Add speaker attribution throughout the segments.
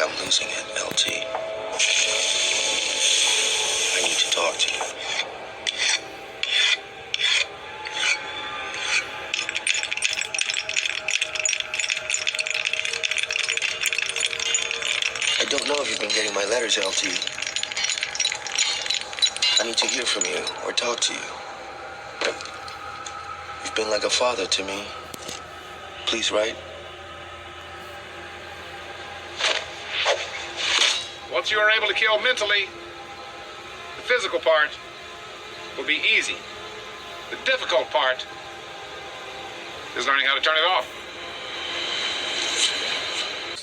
Speaker 1: I'm losing it, LT. I need to talk to you. I don't know if you've been getting my letters, LT. I need to hear from you or talk to you. You've been like a father to me. Please write.
Speaker 2: Once you are able to kill mentally, the physical part will be easy. The difficult part is learning how to turn it off.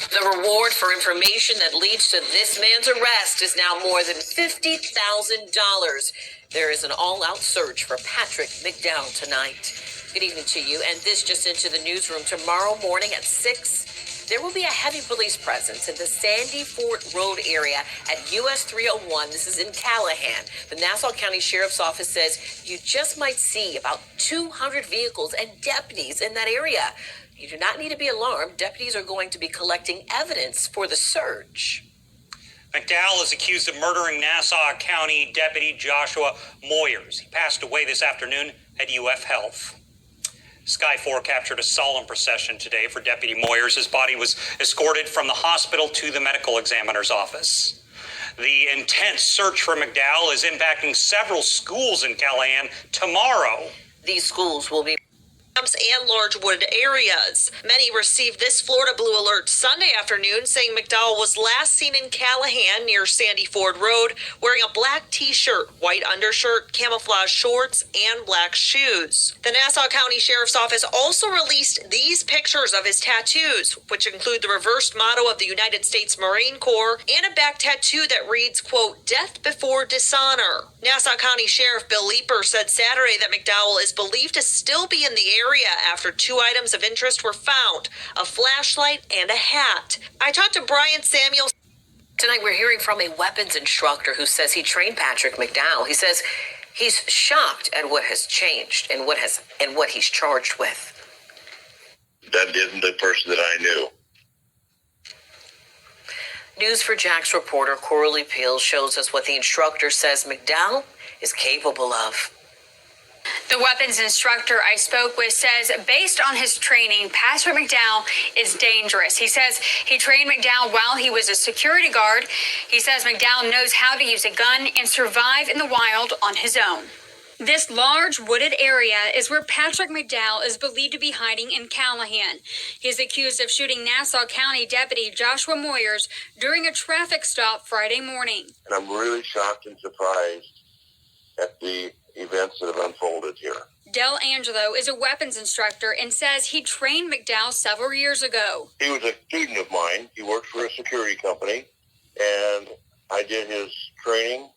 Speaker 3: The reward for information that leads to this man's arrest is now more than $50,000. There is an all-out search for Patrick McDowell tonight. Good evening to you. And this just into the newsroom. Tomorrow morning at 6, there will be a heavy police presence in the Sandy Fort Road area at US 301. This is in Callahan. The Nassau County Sheriff's Office says you just might see about 200 vehicles and deputies in that area. You do not need to be alarmed. Deputies are going to be collecting evidence for the search.
Speaker 4: McDowell is accused of murdering Nassau County Deputy Joshua Moyers. He passed away this afternoon at UF Health. Sky 4 captured a solemn procession today for Deputy Moyers. His body was escorted from the hospital to the medical examiner's office. The intense search for McDowell is impacting several schools in Callahan tomorrow.
Speaker 3: These schools will be and large wooded areas. Many received this Florida Blue alert Sunday afternoon, saying McDowell was last seen in Callahan near Sandy Ford Road wearing a black t-shirt, white undershirt, camouflage shorts, and black shoes. The Nassau County Sheriff's Office also released these pictures of his tattoos, which include the reversed motto of the United States Marine Corps and a back tattoo that reads, quote, "Death before dishonor." Nassau County Sheriff Bill Leeper said Saturday that McDowell is believed to still be in the area after 2 items of interest were found, a flashlight and a hat. I talked to Brian Samuel. Tonight we're hearing from a weapons instructor who says he trained Patrick McDowell. He says he's shocked at what has changed and what he's charged with.
Speaker 5: That isn't the person that I knew.
Speaker 3: News for Jax reporter Coralie Peel shows us what the instructor says McDowell is capable of.
Speaker 6: The weapons instructor I spoke with says based on his training, Patrick McDowell is dangerous. He says he trained McDowell while he was a security guard. He says McDowell knows how to use a gun and survive in the wild on his own. This large wooded area is where Patrick McDowell is believed to be hiding in Callahan. He is accused of shooting Nassau County Deputy Joshua Moyers during a traffic stop Friday morning.
Speaker 5: And I'm really shocked and surprised at the events that have unfolded here.
Speaker 6: Del Angelo is a weapons instructor and says he trained McDowell several years ago.
Speaker 5: He was a student of mine. He worked for a security company, and I did his training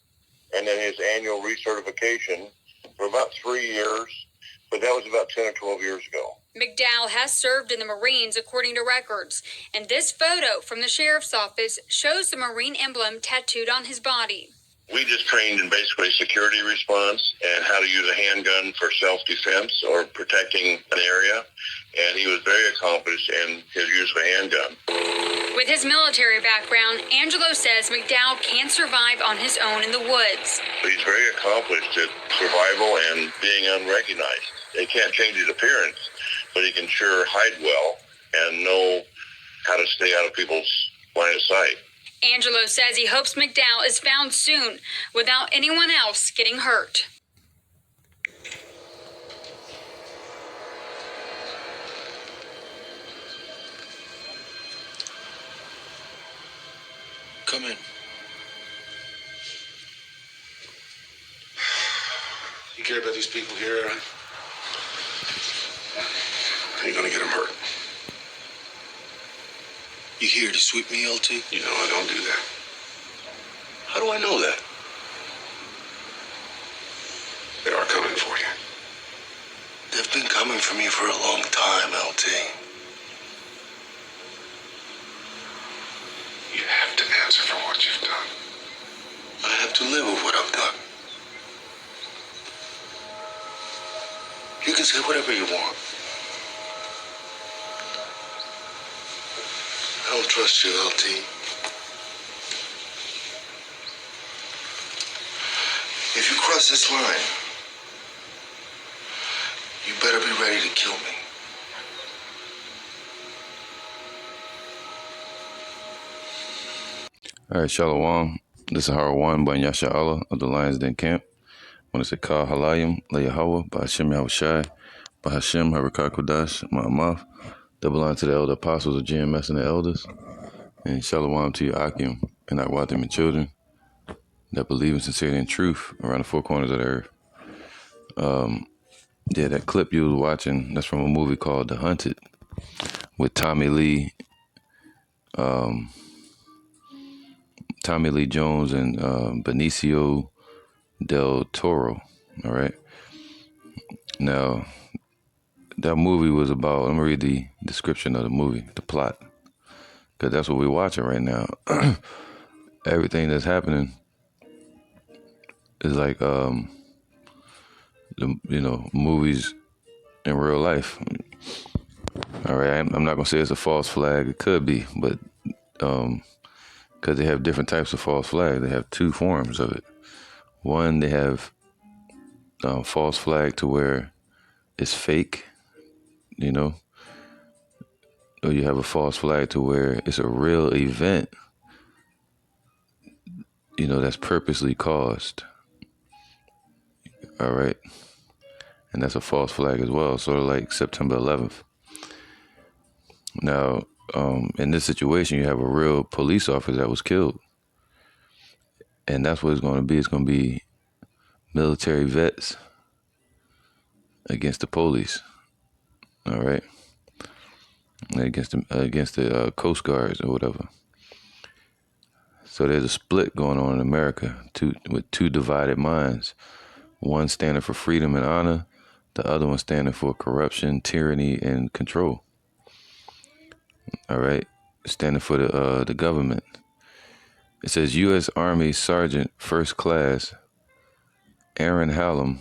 Speaker 5: and then his annual recertification for about 3 years, but that was about 10 or 12 years ago.
Speaker 6: McDowell has served in the Marines according to records, and this photo from the sheriff's office shows the Marine emblem tattooed on his body.
Speaker 5: We just trained in basically security response and how to use a handgun for self-defense or protecting an area, and he was very accomplished in his use of a handgun.
Speaker 6: With his military background, Angelo says McDowell can't survive on his own in the woods.
Speaker 5: He's very accomplished at survival and being unrecognized. He can't change his appearance, but he can sure hide well and know how to stay out of people's line of sight.
Speaker 6: Angelo says he hopes McDowell is found soon without anyone else getting hurt.
Speaker 1: Come in.
Speaker 2: You care about these people here, Aaron? Ain't gonna get them hurt.
Speaker 1: You here to sweep me, LT?
Speaker 2: You know I don't do that.
Speaker 1: How do I know that?
Speaker 2: They are coming for you.
Speaker 1: They've been coming for me for a long time, LT.
Speaker 2: You have to answer for what you've done.
Speaker 1: I have to live with what I've done. You can say whatever you want. I don't trust you, LT. If you cross this line, you better be ready to kill me.
Speaker 7: All right, Shalom. This is Harawan by Yasha Allah of the Lions Den Camp. When it's a Kal Halayim, Layahawa, by Hashem Yahushai, by Hashem Harakar Kodash, Ma'amaf, that belong to the elder apostles of GMS and the elders. And Shalom to your Akim and Akwatim and children that believe in sincerity and truth around the four corners of the earth. Yeah, that clip you was watching, that's from a movie called The Hunted with Tommy Lee Jones and Benicio del Toro. All right. Now, that movie was about, let me read the description of the movie, the plot, because that's what we're watching right now. Everything that's happening is like, movies in real life. All right. I'm not going to say it's a false flag. It could be, but because they have different types of false flags. They have two forms of it. One, they have false flag to where it's fake, or you have a false flag to where it's a real event, that's purposely caused. All right. And that's a false flag as well, sort of like September 11th. Now, in this situation, you have a real police officer that was killed. And that's what it's going to be. It's going to be military vets against the police. All right. Against the Coast Guards or whatever. So there's a split going on in America, with two divided minds. One standing for freedom and honor, the other one standing for corruption, tyranny, and control. All right, standing for the government. It says U.S. Army Sergeant First Class Aaron Hallam,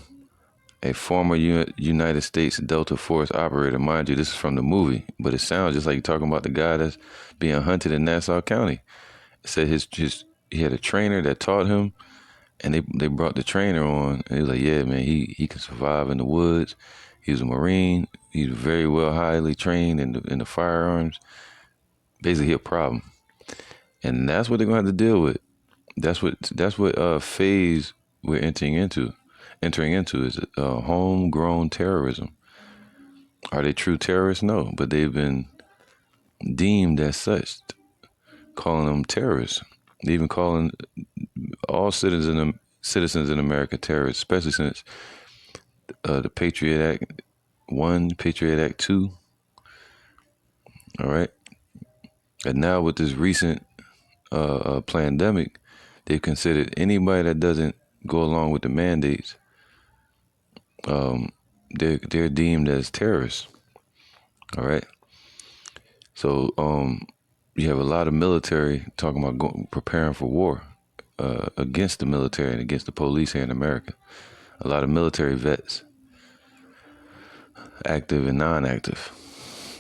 Speaker 7: a former United States Delta Force operator. Mind you, this is from the movie, but it sounds just like you're talking about the guy that's being hunted in Nassau County. It said he had a trainer that taught him, and they brought the trainer on, and he was like, yeah, man, he can survive in the woods. He was a Marine. He's very well, highly trained in the firearms. Basically, a problem. And that's what they're going to have to deal with. That's what phase we're entering into is homegrown terrorism. Are they true terrorists? No, but they've been deemed as such, calling them terrorists. They even calling all citizens in America terrorists, especially since the Patriot Act 1, Patriot Act 2. All right. And now with this recent pandemic, they've considered anybody that doesn't go along with the mandates, they're deemed as terrorists. All right. So you have a lot of military talking about preparing for war against the military and against the police here in America. A lot of military vets, active and non-active.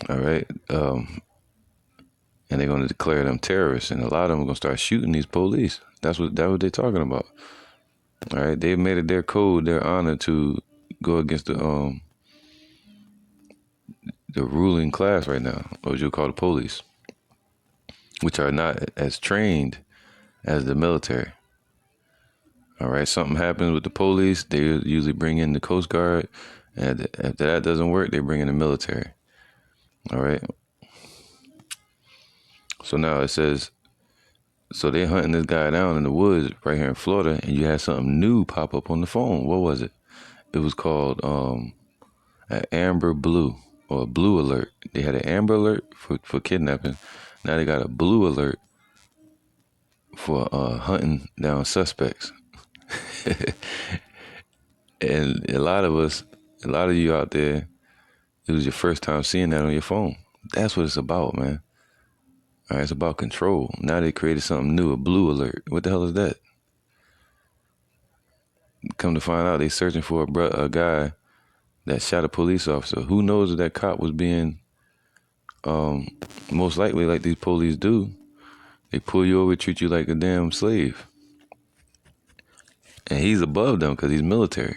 Speaker 7: All right. And they're going to declare them terrorists, and a lot of them are going to start shooting these police. That's what they're talking about. All right, they've made it their code, their honor to go against the ruling class right now, or what you call the police, which are not as trained as the military. All right, something happens with the police, they usually bring in the Coast Guard, and after that doesn't work, they bring in the military. All right. So now it says, so they're hunting this guy down in the woods right here in Florida, and you had something new pop up on the phone. What was it? It was called an Amber Blue, or a Blue Alert. They had an Amber Alert for kidnapping. Now they got a Blue Alert for hunting down suspects. And a lot of you out there, it was your first time seeing that on your phone. That's what it's about, man. All right, it's about control. Now they created something new, a Blue Alert. What the hell is that? Come to find out, they searching for a guy that shot a police officer. Who knows if that cop was being, most likely like these police do. They pull you over, treat you like a damn slave. and he's above them because he's military.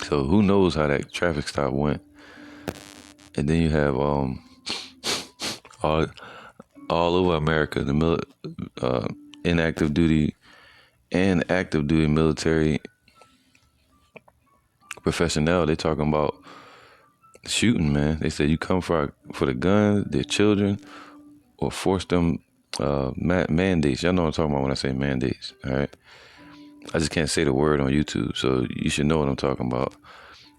Speaker 7: So who knows how that traffic stop went? And then you have all over America, the inactive duty and active duty military professional. They talking about shooting, man. They said you come for the guns, their children, or force them mandates. Y'all know what I'm talking about when I say mandates, all right? I just can't say the word on YouTube, so you should know what I'm talking about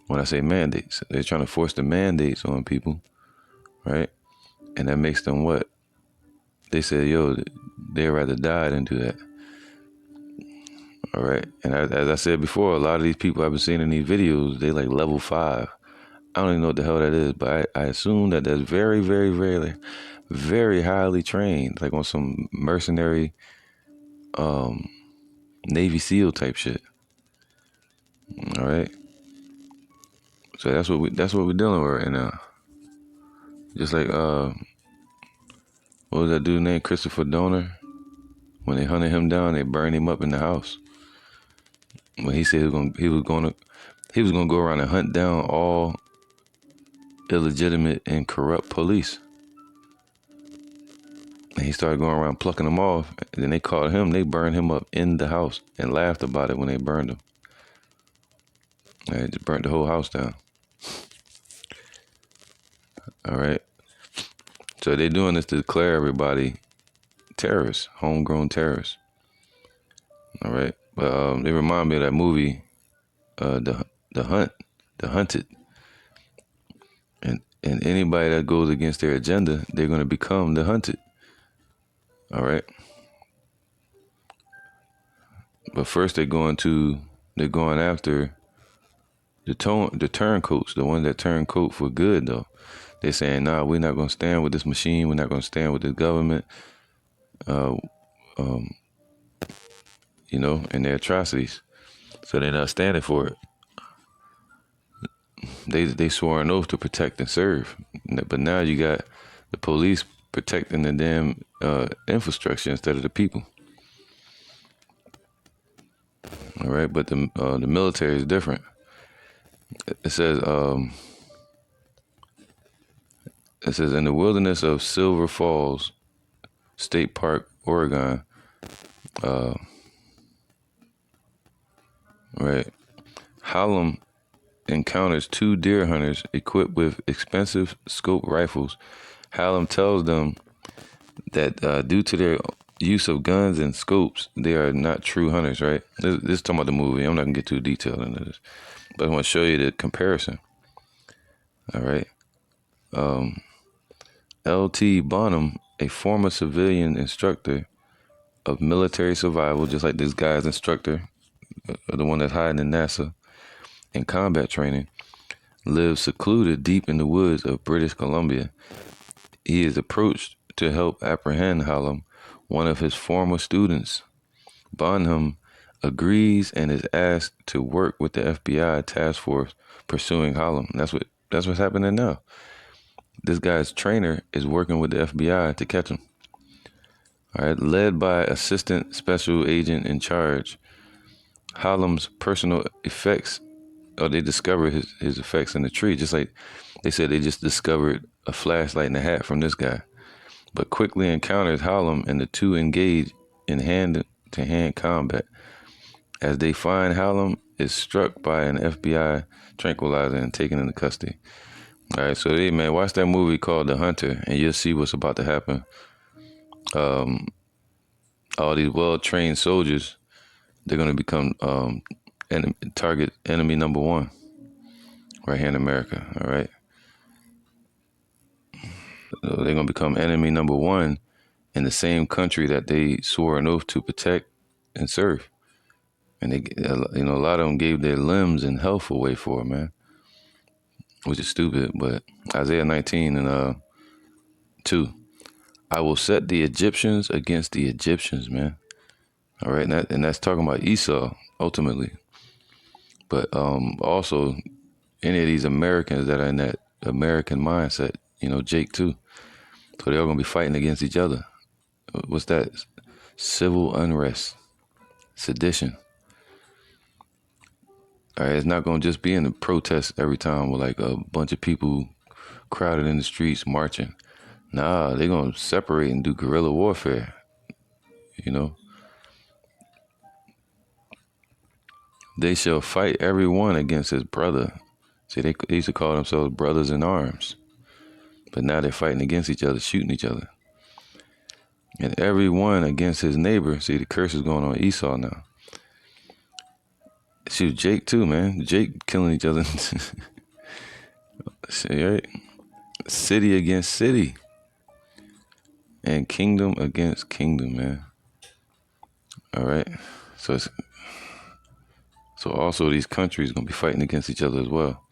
Speaker 7: when I say mandates. They're trying to force the mandates on people, right? And that makes them what? They said, yo, they'd rather die than do that. All right. And as I said before, a lot of these people I've been seeing in these videos, they like level 5. I don't even know what the hell that is, but I assume that that's very, very, very, very highly trained, like on some mercenary Navy SEAL type shit. All right. So that's what we're dealing with right now. Just like what was that dude named Christopher Donner? When they hunted him down, they burned him up in the house. When he said he was gonna go around and hunt down all illegitimate and corrupt police. And he started going around plucking them off. And then they caught him. They burned him up in the house and laughed about it when they burned him. They just burnt the whole house down. All right. So they're doing this to declare everybody terrorists, homegrown terrorists. All right. But they remind me of that movie, The Hunted. And anybody that goes against their agenda, they're going to become the hunted. All right. But first they're going after the turncoats, the ones that turn coat for good, though. They're saying, nah, we're not going to stand with this machine. We're not going to stand with the government, and their atrocities. So they're not standing for it. They swore an oath to protect and serve. But now you got the police protecting the damn infrastructure instead of the people. All right, but the military is different. It says in the wilderness of Silver Falls State Park, Oregon, right, Hallam encounters 2 deer hunters equipped with expensive scope rifles. Hallam tells them that due to their use of guns and scopes, they are not true hunters, right? This is talking about the movie. I'm not going to get too detailed into this, but I want to show you the comparison. All right. L.T. Bonham, a former civilian instructor of military survival, just like this guy's instructor, the one that's hiding in NASA, in combat training, lives secluded deep in the woods of British Columbia. He is approached to help apprehend Hallam, one of his former students. Bonham agrees and is asked to work with the FBI task force pursuing Hallam. That's what's happening now. This guy's trainer is working with the FBI to catch him. All right, led by Assistant Special Agent in charge, Hallam's personal effects, they discovered his effects in the tree, just like they said they just discovered a flashlight in a hat from this guy. But quickly encounters Hallam and the two engage in hand-to-hand combat. As they find Hallam is struck by an FBI tranquilizer and taken into custody. All right, so hey man, watch that movie called The Hunter, and you'll see what's about to happen. All these well-trained soldiers, they're going to become target enemy number 1 right here in America. All right, so they're going to become enemy number 1 in the same country that they swore an oath to protect and serve. And they, a lot of them gave their limbs and health away for it, man, which is stupid. But Isaiah 19 and 2, I will set the Egyptians against the Egyptians, man. All right, and that's talking about Esau ultimately. But also any of these Americans that are in that American mindset, Jake too. So they're all gonna be fighting against each other. What's that? Civil unrest, sedition. All right, it's not going to just be in the protest every time with like a bunch of people crowded in the streets marching. Nah, they're going to separate and do guerrilla warfare, you know. They shall fight every one against his brother. See, they used to call themselves brothers in arms. But now they're fighting against each other, shooting each other. And every one against his neighbor. See, the curse is going on Esau now. Shoot, Jake too, man. Jake killing each other. See, right? City against city. And kingdom against kingdom, man. All right? So also these countries going to be fighting against each other as well.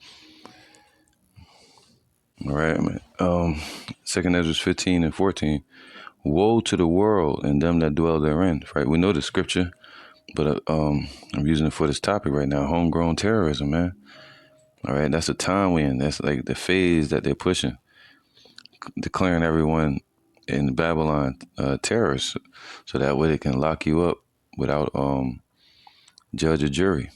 Speaker 7: All right, man. 2 Ezra 15 and 14. Woe to the world and them that dwell therein. Right? We know the scripture, but I'm using it for this topic right now. Homegrown terrorism, man. All right, that's the time we're in. That's like the phase that they're pushing, declaring everyone in Babylon terrorists, so that way they can lock you up without judge or jury,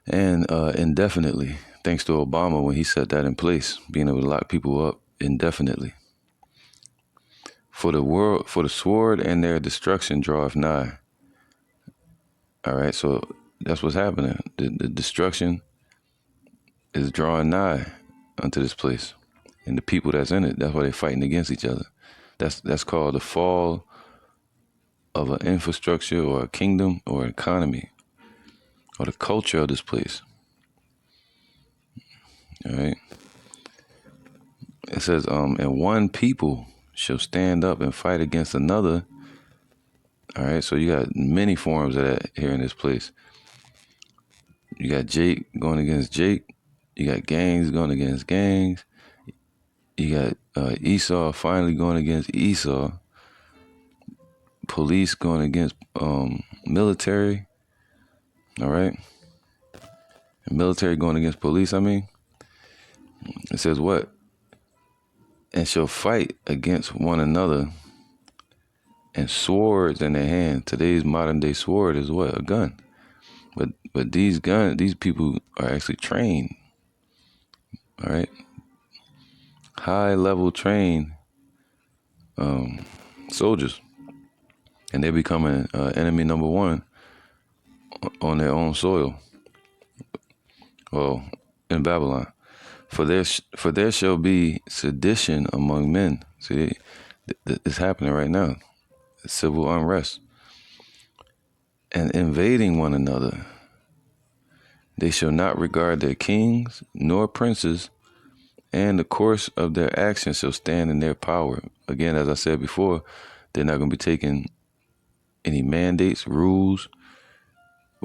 Speaker 7: and indefinitely. Thanks to Obama when he set that in place, being able to lock people up indefinitely. For the sword and their destruction draweth nigh. All right, so that's what's happening. The destruction is drawing nigh unto this place. And the people that's in it, that's why they're fighting against each other. That's called the fall of an infrastructure or a kingdom or an economy or the culture of this place. All right. It says, and one people shall stand up and fight against another. All right, so you got many forms of that here in this place. You got Jake going against Jake. You got gangs going against gangs. You got Esau finally going against Esau. Police going against military. All right. And military going against police, I mean. It says what? And shall fight against one another, and swords in their hand. Today's modern day sword is what? A gun. But these people are actually trained. All right. High level trained soldiers. And they're becoming enemy number one on their own soil. Well, in Babylon. For there shall be sedition among men. See, it's happening right now. Civil unrest. And invading one another. They shall not regard their kings nor princes, and the course of their actions shall stand in their power. Again, as I said before, they're not going to be taking any mandates, rules,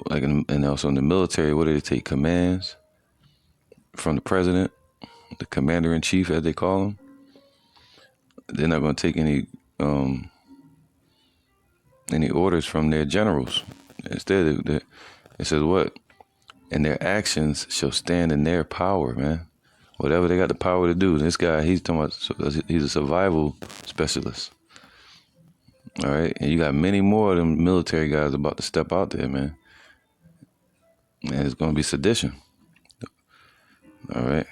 Speaker 7: like and also in the military. What do they take? Commands from the president, the commander-in-chief, as they call him. They're not going to take any orders from their generals. Instead, it says what? And their actions shall stand in their power, man. Whatever they got the power to do. This guy, he's a survival specialist. All right, and you got many more of them military guys about to step out there, man. And it's going to be sedition. All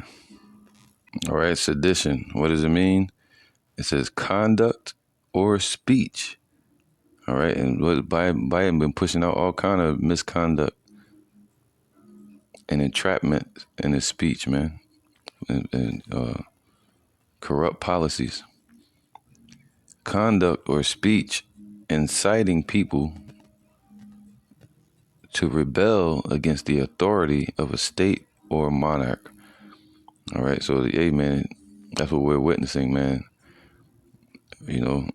Speaker 7: right, sedition. What does it mean? It says conduct or speech. All right, and what Biden been pushing out all kind of misconduct and entrapment in his speech, man, and corrupt policies. Conduct or speech inciting people to rebel against the authority of a state or a monarch. All right, so man, that's what we're witnessing, man. You know,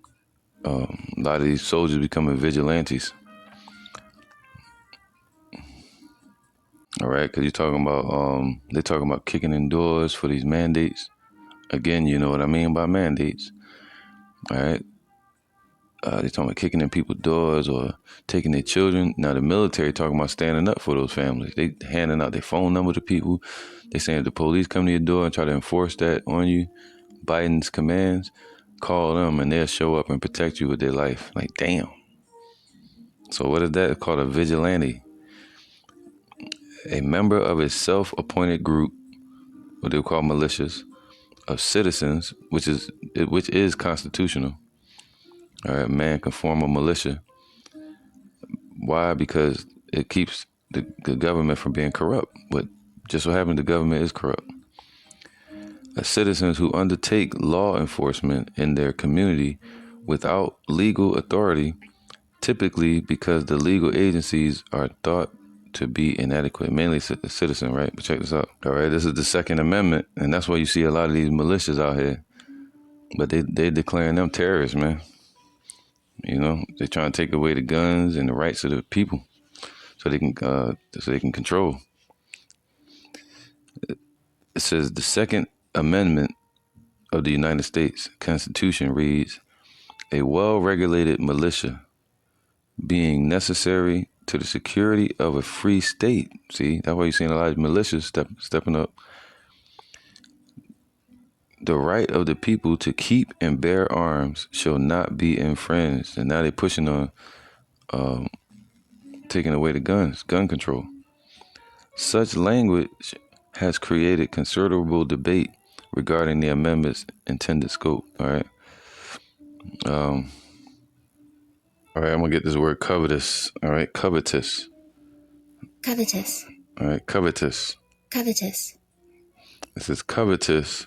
Speaker 7: a lot of these soldiers becoming vigilantes. All right, because they're talking about kicking in doors for these mandates. Again, you know what I mean by mandates. All right. They're talking about kicking in people's doors or taking their children. Now, the military talking about standing up for those families. They handing out their phone number to people. They saying if the police come to your door and try to enforce that on you, Biden's commands, call them and they'll show up and protect you with their life. Like, damn. So what is that? It's called a vigilante. a member of a self-appointed group, what they call militias, of citizens, which is constitutional. All right, a man can form a militia. Why? Because it keeps the government from being corrupt. But just so happens the government is corrupt. Citizens who undertake law enforcement in their community without legal authority, typically because the legal agencies are thought to be inadequate, mainly citizen, right? But check this out. All right, this is the Second Amendment, and that's why you see a lot of these militias out here. But they declaring them terrorists, man. You know, they're trying to take away the guns and the rights of the people so they can control. It says the Second Amendment of the United States Constitution reads, a well-regulated militia being necessary to the security of a free state. See, that's why you're seeing a lot of militias stepping up. The right of the people to keep and bear arms shall not be infringed. And now they're pushing on taking away the guns, gun control. Such language has created considerable debate regarding the amendment's intended scope. All right. All right, I'm gonna get this word covetous. All right, covetous.
Speaker 8: Covetous.
Speaker 7: All right, covetous.
Speaker 8: Covetous.
Speaker 7: This is covetous.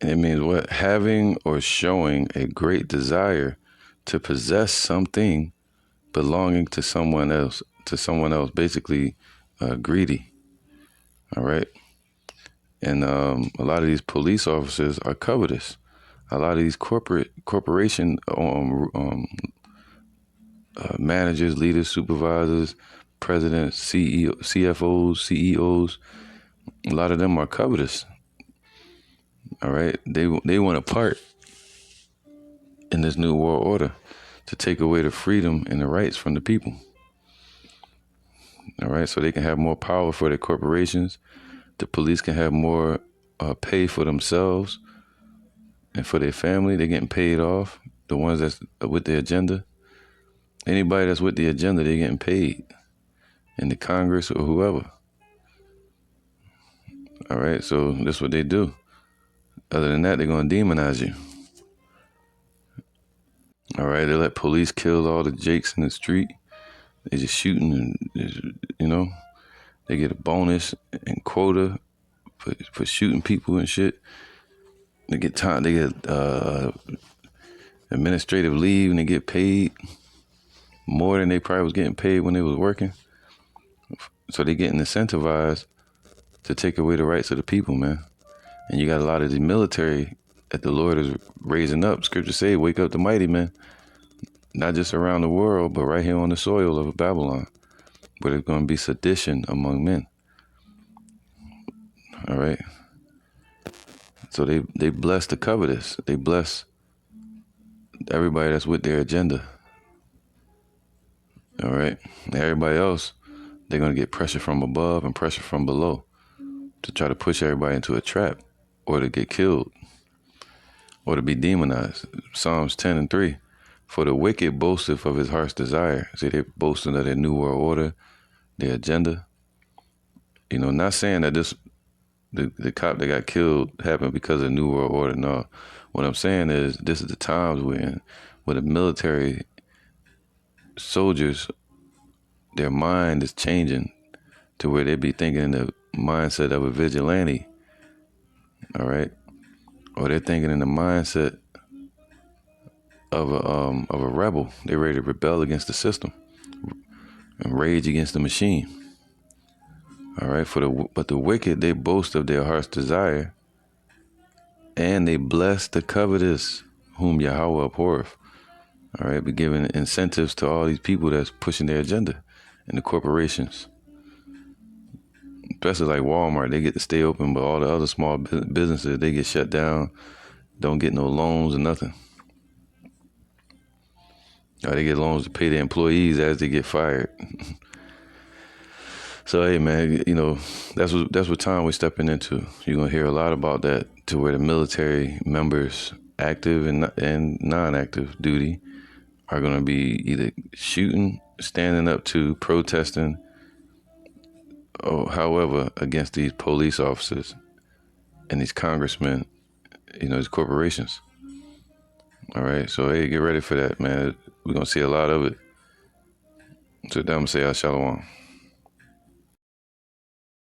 Speaker 7: And it means what? Having or showing a great desire to possess something belonging to someone else. Basically greedy. All right. And a lot of these police officers are covetous. A lot of these corporation managers, leaders, supervisors, presidents, CFOs, CEOs, a lot of them are covetous. All right. They want a part in this new world order to take away the freedom and the rights from the people. All right. So they can have more power for their corporations. The police can have more pay for themselves and for their family. They're getting paid off. The ones that's with the agenda. Anybody that's with the agenda, they're getting paid in the Congress or whoever. All right. So that's what they do. Other than that, they're going to demonize you. All right. They let police kill all the jakes in the street. They just shooting and, you know, they get a bonus and quota for shooting people and shit. They get time. They get administrative leave and they get paid more than they probably was getting paid when they was working. So they getting incentivized to take away the rights of the people, man. And you got a lot of the military that the Lord is raising up. Scripture say, wake up the mighty, man. Not just around the world, but right here on the soil of Babylon, where there's going to be sedition among men. All right. So they bless the covetous. They bless everybody that's with their agenda. All right. Everybody else, they're going to get pressure from above and pressure from below to try to push everybody into a trap or to get killed or to be demonized. Psalms 10:3. For the wicked boasteth of his heart's desire. See, they're boasting of their new world order, their agenda. You know, not saying that the cop that got killed happened because of New World Order. No. What I'm saying is this is the times we're in where the military soldiers, their mind is changing to where they be thinking in the mindset of a vigilante. All right. Or they're thinking in the mindset of a rebel. They're ready to rebel against the system and rage against the machine. All right, but the wicked, they boast of their heart's desire, and they bless the covetous, whom Yahweh abhorreth. All right, be giving incentives to all these people that's pushing their agenda, and the corporations. Especially like Walmart, they get to stay open, but all the other small businesses, they get shut down, don't get no loans or nothing. Or they get loans to pay their employees as they get fired. So, hey, man, you know, that's what time we're stepping into. You're going to hear a lot about that, to where the military members, active and non-active duty, are going to be either shooting, standing up to, protesting, however, against these police officers and these congressmen, these corporations. All right, so hey, get ready for that, man. We're gonna see a lot of it. So I'm gonna say, Shalom.